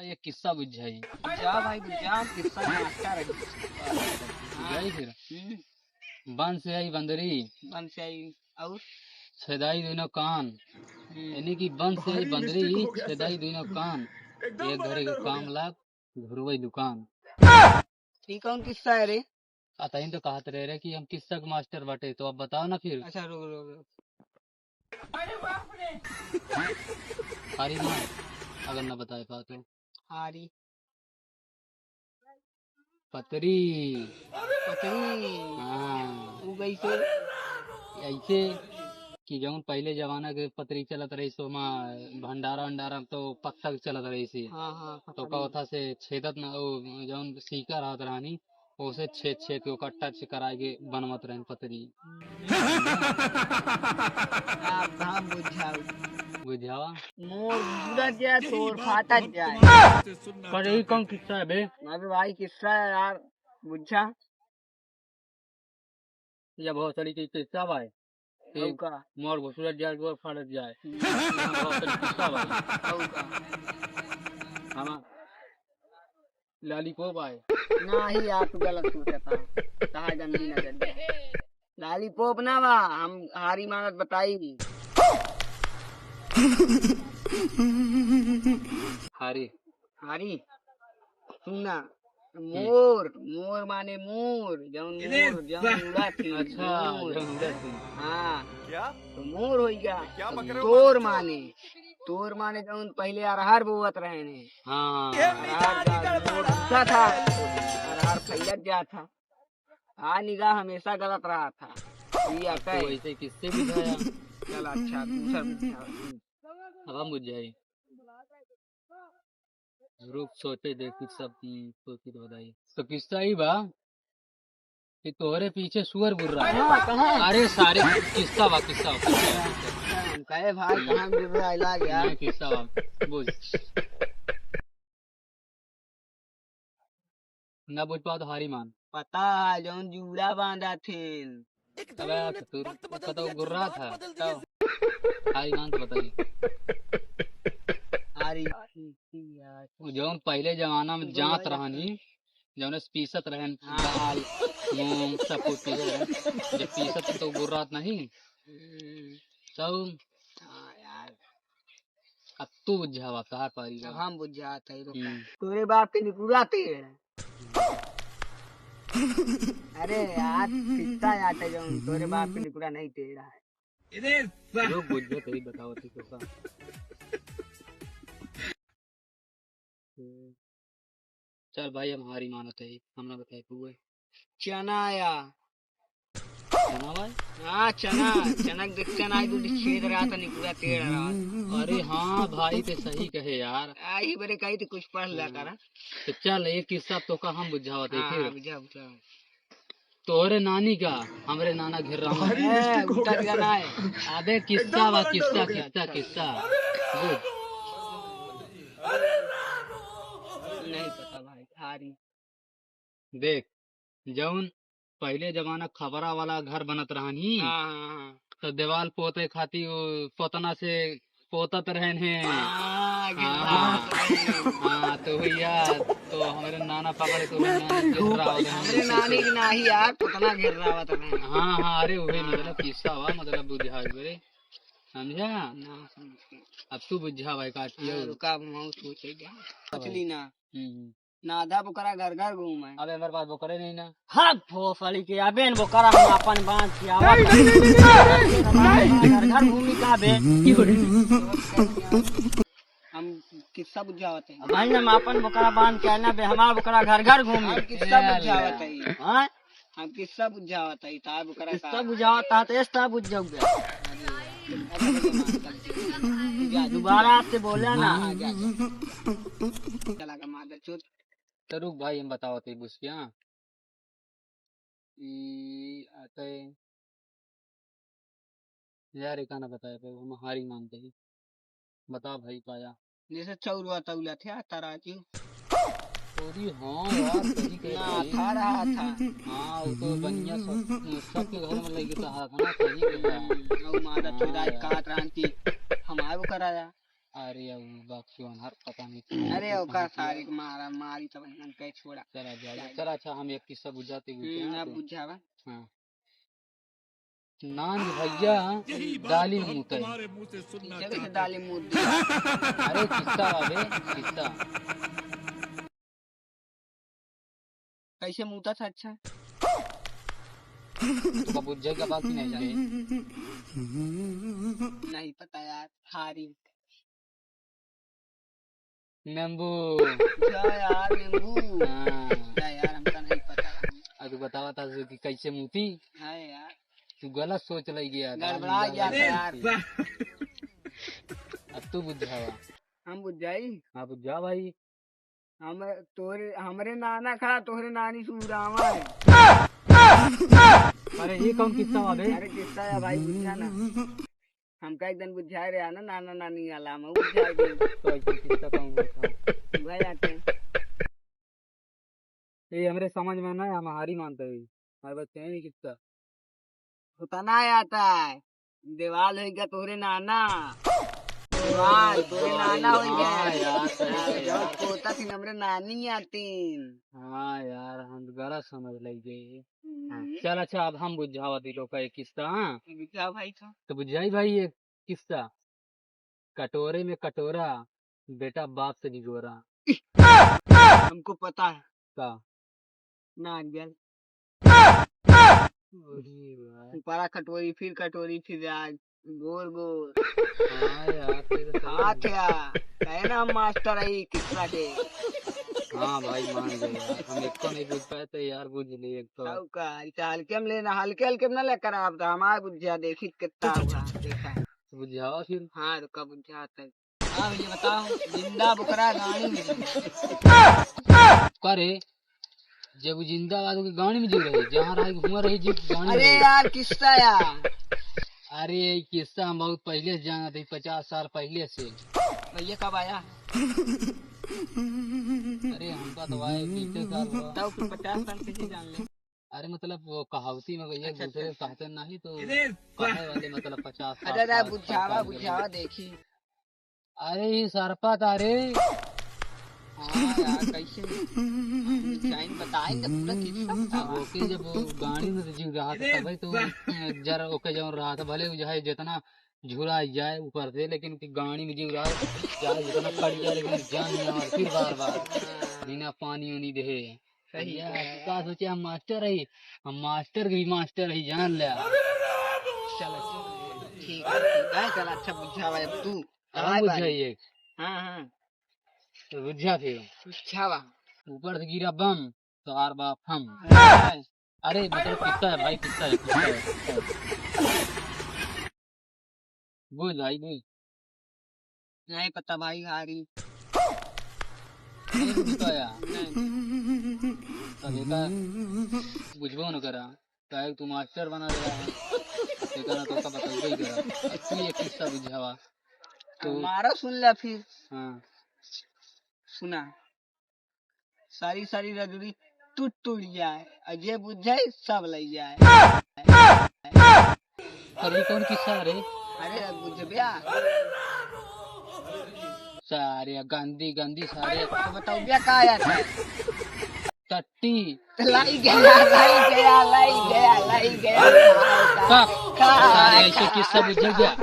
ये किस्सा बुझ जाई। जा भाई जा, किस्सा मास्टर है। बुझाई फिर बन से आई बंदरी बन से आई और छेदाई दोनों कान, यानी कि बन से आई बंदरी छेदाई दोनों कान, एक घरे के काम लाग घुरवई दुकान। ये कौन किस्सा है रे? अतः तो कहते रहे कि हम किस्सा के मास्टर बाटे, तो अब बताओ ना फिर। अच्छा रुक रुक रुक। हारी ना अगर ना बताए पा तो। हारी पतरी। पतरी हाँ वो गई से ऐसे कि जौन पहले जमाना के पतरी चलत रही सो माँ भंडारा भंडारा तो पत्थर चलत रही सी। हाँ हाँ तो कथा से छेदत ना वो जौन सीका रहत रानी उसे छेद छेद के ओकर टच कराए के बनवत रहन पतरी। आप कहाँ बुझाओ बुझावा मोर बुझत जाए तोर फाटत जाए। पर यही कौन किस्सा है बे? अबे भाई किस्सा है यार, बुझा या बहुत सारी की किस्सा भाई औ का मोर घुसुरत जाए गोर फाड़त जाए। यहाँ बहुत सारी किस्सा भाई। औ का हाँ लॉलीपॉप आए नहीं आप गलत सोचता कहा गंदी नजर। लॉलीपॉप ना बा, हम हारी मानत बताई। हारी हारी सुनना, मोर मोर माने मोर जौन उड़ा थी। अच्छा मोर जौन हाँ क्या तो मोर हो गया। क्या बक रहे हो? तोर माने जौन पहले अरहर बोवत रहे ने। हाँ अरहर मोर उगता था, अरहर फैलत जा था। निगाह हमेशा गलत रहा था। ये तो कहे ऐसे किससे बुझाया? चल अच्छा दूसरा बुझाओ। अब हम बुझ जाए रुक सोचे देखी सब सोची तो बताइए। तो किस्सा ही बा कि तोहरे पीछे सुअर घूर रहा है। कहाँ अरे सारे किस्सा बा किस्सा बा। कहे भाई कहाँ गिर रहा है लाग यार। नहीं किस्सा बा बुझ ना बुझ पाओ तो हारी मान। पता है जौन जूड़ा बांधा थे। अबे तू उसका तो घूर रहा था तो हारी मान तो बताइए। हारी वो जौन पहले जमाना में जात रहनी जौन पीसत रहन दाल मूंग सब कुछ पीसत रहन जब पीसत तो घूर रहा नहीं तो यार अब तू बुझावा कहा पारी अब बा। हम बुझ जाते हैं। तोरे बाप के निकुराते हैं। अरे यार किस्सा याद है जौन तोरे बाप के निकुरा नहीं टेढ़ा है। लोग बुझ गए तेरी बताओ थी कैसा। चल भाई हम हारी मानत है हमने बताए पूरे चना आया सुना भाई। हाँ चना चनक देख चना छेद रहा था निकुरा टेढ़ रहा था। अरे हाँ भाई ते सही कहे यार। आई बड़े कही थी कुछ पढ़ लिया करा। तो चल एक किस्सा तो का हम बुझावत है हाँ फिर। बुझा बुझा तोहरे नानी का हमरे नाना घेर रहा उल्टा गाना है। आधे किस्सा वा किस्सा किस्सा किस्सा बुझ। नहीं पता भाई हारी। देख जौन पहले जमाना खबरा वाला घर बनत रहनी हाँ तो दीवाल पोते खाती वो पोतना से पोतत रहन है। हाँ तो भैया तो हमारे नाना पकड़े तो हमारे नानी की नाही यार कितना घेर रहा हुआ था। हाँ हाँ अरे वही मतलब किस्सा हुआ मतलब बुझा मेरे समझा। अब तू बुझा भाई काटियो रुका मैं सोचेगा मछली ना हम्म। नाधा बोकरा घर घर घूमे। अबे मेरे पास वो करे नहीं ना। हाँ भोसड़ी के अबे न बोकरा हम अपन बांध के आवा घर घर घूमी का बे। हम किस्सा बुझावत है भाई हम अपन बोकरा बांध के आना बे हमारा बोकरा घर घर घूमे। किस्सा बुझावत है हां हम किस्सा बुझावत है ता बोकरा किस्सा बुझावत है तो ऐसा बुझ जाओगे। दोबारा आपसे बोला ना चला का मादर चोट। तो रुक भाई हम बताओ थे बुझ क्या आते यार एक ना बताया पे हम हारी मानते हैं। बता भाई पाया जैसे चौरुआ तौला थे तराजू। अरे हाँ यार सही कह ना रही था रहा था। हाँ वो तो बढ़िया सबके घर में लगी था ना सही कह रहा है। और मादर चोट काट रहा थी हमारे को कराया। अरे अब बाक्योन हर पता नहीं। अरे ओका सारी मारा मारी तो हम कह छोड़ा। चला जाए चला। अच्छा हम एक किस्सा बुझाते बुझाते अब बुझावा। हाँ नान भैया डाली मुँह जगह डाली मुद्दे। अरे किस्सा अबे किस्सा कैसे मुँह था अच्छा तो बुझे का बात नहीं जाए नहीं पता यार हारी नींबू यार नींबू हाँ यार हमका नहीं पता। तू बतावा था कि कैसे मुँती है यार तू गलत सोच लग गया गड़बड़ा गया था यार। अब तू बुझावा। हम बुझ जाई। हाँ बुझा भाई। हम तोरे हमरे नाना खड़ा तोहरे नानी सुरामा है। अरे ये कौन किस्सा वाले? अरे किस्सा है भाई बुझा ना हमका एक दिन बुझाए रहा ना नाना नानी वाला में बुझाए दे तो ऐसा किस्सा कौन था भाई आते हैं। ये हमरे समझ में ना हम हारी मानते हैं हमारे बच्चे हैं नहीं किस्सा होता ना आता है देवाल हो गया तोहरे नाना देवाल तोहरे नाना हो हाँ गया यार सही जब पोता थी हमरे नानी आती। हाँ यार हम गलत समझ लग गए। चल अच्छा अब हम बुझावा दिलो का एक किस्सा। हाँ बुझा भाई था तो बुझाई भाई एक किस्सा कटोरे में कटोरा बेटा बाप से निगोरा हमको पता है का नारियल अरे भाई ऊपरा कटोरी फिर आज गोल गोल हाँ यार तेरे तो हाँ क्या कहे ना हम मास्टर है किस्सा के। हाँ भाई मान गए यार हम एक को नहीं बुझ पाए तो यार बुझ लिए एक तो सब का इसे हल्के में लेना हल्के में ना लेकर आप तो हमारे बुझा देखी कितना हुआ देखा। बुझावा फिर हाँ तो कब बुझाता है। हाँ मुझे बताओ जिंदा बकरा गाड़ी में करे जब जिंदा आदमी की गाड़ी में जी रहे जहाँ रहे घूम रही जी गाड़ी अरे में यार किस्सा यार अरे ये किस्सा हम बहुत पहले से जाना थे 50 साल पहले से। भैया कब आया अरे हमका तो आए बीते साल हुआ। तब फिर 50 साल कैसे जान ले। अरे मतलब वो कहावती में एक अच्छा, दूसरे अच्छा, कहते नहीं तो कहे वाले मतलब 50 साल अरे साल बुझावा साल बुझावा देखी। अरे ये सरपत अरे हाँ यार कैसे डिजाइन बताएंगे पूरा किस्सा बतावा। ओके जब वो गाड़ी में जीव रहा था तभी तो जरा ओके जब रहा था भले जो है जितना झूला जाए ऊपर से लेकिन उसकी गाड़ी में जीव रहा चाहे जितना कट जाए लेकिन जान नहीं आवा फिर बार बार बिना पानी वानी दे सही का सोचे हम मास्टर है हम मास्टर की मास्टर है जान ले। चलो ठीक है चल अच्छा बुझावा अब तू हम बुझाइए। हाँ हाँ तो बुझा फिर बुझावा ऊपर से गिरा बम तो आर बाप हम अरे मतलब किस्सा है भाई किस्सा है बोल भाई बोल नहीं पता भाई हारी नहीं बुझाया नहीं तब का बुझबो न करा काहे तू मास्टर बना रहा है देखा तो सब बताइए ही करा तू ये किस्सा बुझावा तो हमारा सुन ले फिर। हाँ सुना सारी सारी रजड़ी टूट टूट जाए अजय बुझ जाए सब ले जाए। अरे कौन किस्सा रे अरे बुझ गया सारे गंदी गंदी सारे तो बताओ क्या कहा जाता है टट्टी लाई गया लाई गया लाई गया लाई गया सारे ऐसे किस्सा बुझ गया